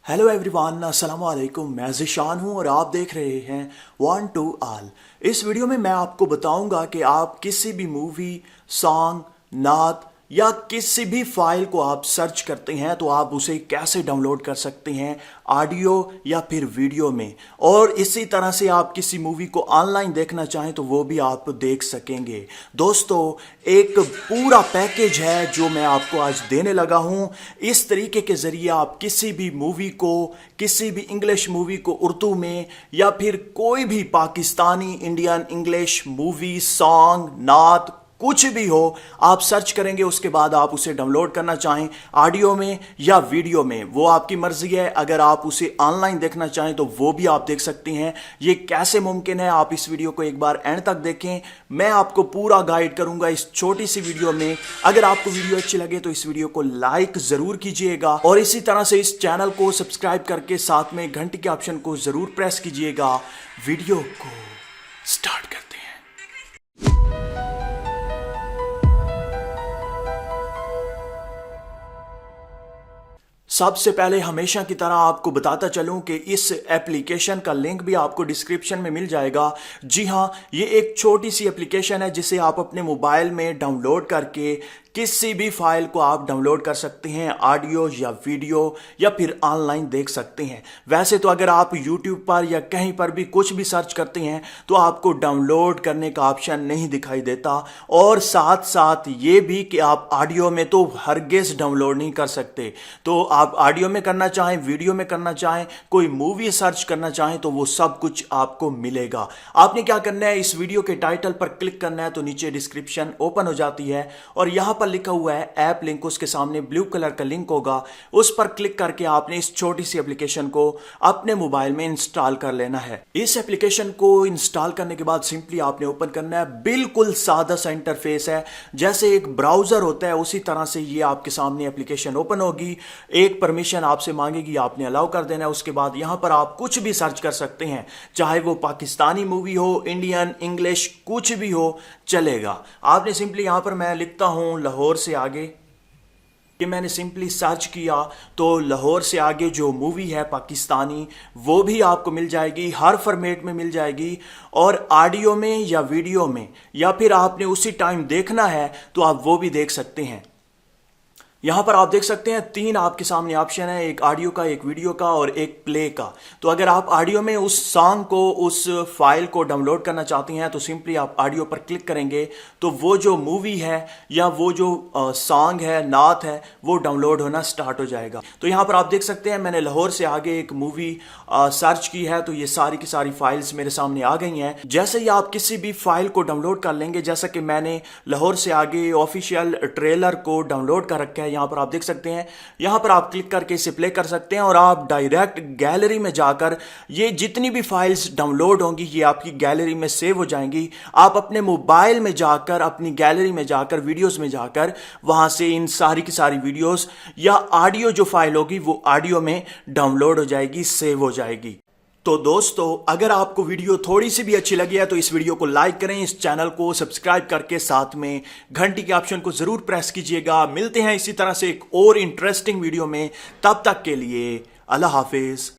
Hello everyone, अस्सलाम वालेकुम। मैं ज़िशान हूँ और आप देख रहे हैं वन टू ऑल। इस वीडियो में मैं आपको बताऊंगा कि आप किसी भी मूवी, सॉन्ग, नात या किसी भी फाइल को आप सर्च करते हैं तो आप उसे कैसे डाउनलोड कर सकते हैं, ऑडियो या फिर वीडियो में। और इसी तरह से आप किसी मूवी को ऑनलाइन देखना चाहें तो वो भी आप देख सकेंगे। दोस्तों, एक पूरा पैकेज है जो मैं आपको आज देने लगा हूँ। इस तरीके के ज़रिए आप किसी भी मूवी को, किसी भी इंग्लिश मूवी को उर्दू में या फिर कोई भी Pakistani, Indian, English movie, song, नात, कुछ भी हो, आप सर्च करेंगे। उसके बाद आप उसे डाउनलोड करना चाहें ऑडियो में या वीडियो में, वो आपकी मर्जी है। अगर आप उसे ऑनलाइन देखना चाहें तो वो भी आप देख सकते हैं। ये कैसे मुमकिन है, आप इस वीडियो को एक बार एंड तक देखें। मैं आपको पूरा गाइड करूंगा इस छोटी सी वीडियो में। अगर आपको वीडियो अच्छी लगे तो इस वीडियो को लाइक जरूर कीजिएगा और इसी तरह से इस चैनल को सब्सक्राइब करके साथ में घंटी के ऑप्शन को जरूर प्रेस कीजिएगा। वीडियो को स्टार्ट करते हैं। सबसे पहले हमेशा की तरह आपको बताता चलूं कि इस एप्लीकेशन का लिंक भी आपको डिस्क्रिप्शन में मिल जाएगा। जी हां, ये एक छोटी सी एप्लीकेशन है जिसे आप अपने मोबाइल में डाउनलोड करके किसी भी फाइल को आप डाउनलोड कर सकते हैं, ऑडियो या वीडियो, या फिर ऑनलाइन देख सकते हैं। वैसे तो अगर आप YouTube पर या कहीं पर भी कुछ भी सर्च करते हैं तो आपको डाउनलोड करने का ऑप्शन नहीं दिखाई देता, और साथ साथ ये भी कि आप ऑडियो में तो हरगिज़ डाउनलोड नहीं कर सकते। तो आप ऑडियो में करना चाहें, वीडियो में करना चाहें, कोई मूवी सर्च करना चाहें तो वो सब कुछ आपको मिलेगा। आपने क्या करना है, इस वीडियो के टाइटल पर क्लिक करना है तो नीचे डिस्क्रिप्शन ओपन हो जाती है और यहां पर लिखा हुआ है ऐप लिंक, उसके सामने ब्लू कलर का लिंक होगा। उस पर क्लिक करके आपने इस छोटी सी एप्लीकेशन को अपने मोबाइल में इंस्टॉल कर लेना है। इस एप्लीकेशन को इंस्टॉल करने के बाद सिंपली आपने ओपन करना है। बिल्कुल सादा सा इंटरफेस है, जैसे एक ब्राउजर होता है उसी तरह से ये आपके सामने एप्लीकेशन ओपन होगी। एक परमिशन आपसे मांगेगी, आपने अलाउ कर देना है। उसके बाद यहां पर आप कुछ भी सर्च कर सकते हैं, चाहे वो पाकिस्तानी मूवी हो, इंडियन, इंग्लिश, कुछ भी हो चलेगा। आपने सिंपली यहां पर, मैं लिखता हूं लाहौर से आगे, कि मैंने सिंपली सर्च किया तो लाहौर से आगे जो मूवी है पाकिस्तानी वो भी आपको मिल जाएगी, हर फॉर्मेट में मिल जाएगी, और ऑडियो में या वीडियो में, या फिर आपने उसी टाइम देखना है तो आप वो भी देख सकते हैं। यहां पर आप देख सकते हैं तीन आपके सामने ऑप्शन है, एक ऑडियो का, एक वीडियो का और एक प्ले का। तो अगर आप ऑडियो में उस सॉन्ग को, उस फाइल को डाउनलोड करना चाहते हैं तो सिंपली आप ऑडियो पर क्लिक करेंगे तो वो जो मूवी है या वो जो सॉन्ग है, नात है, वो डाउनलोड होना स्टार्ट हो जाएगा। तो यहां पर आप देख सकते हैं मैंने लाहौर से आगे एक मूवी सर्च की है तो ये सारी की सारी फाइल्स मेरे सामने आ गई हैं। जैसे ही आप किसी भी फाइल को डाउनलोड कर लेंगे, जैसा कि मैंने लाहौर से आगे ऑफिशियल ट्रेलर को डाउनलोड कर रखा है, यहां पर आप देख सकते हैं, यहां पर आप क्लिक करके इसे प्ले कर सकते हैं और आप डायरेक्ट गैलरी में जाकर ये जितनी भी फाइल्स डाउनलोड होंगी ये आपकी गैलरी में सेव हो जाएंगी। आप अपने मोबाइल में जाकर, अपनी गैलरी में जाकर, वीडियोस में जाकर वहां से इन सारी की सारी वीडियोस या ऑडियो जो फाइल होगी वो ऑडियो में डाउनलोड हो जाएगी, सेव हो जाएगी। तो दोस्तों, अगर आपको वीडियो थोड़ी सी भी अच्छी लगी है तो इस वीडियो को लाइक करें, इस चैनल को सब्सक्राइब करके साथ में घंटी के ऑप्शन को जरूर प्रेस कीजिएगा। मिलते हैं इसी तरह से एक और इंटरेस्टिंग वीडियो में, तब तक के लिए अल्लाह हाफिज।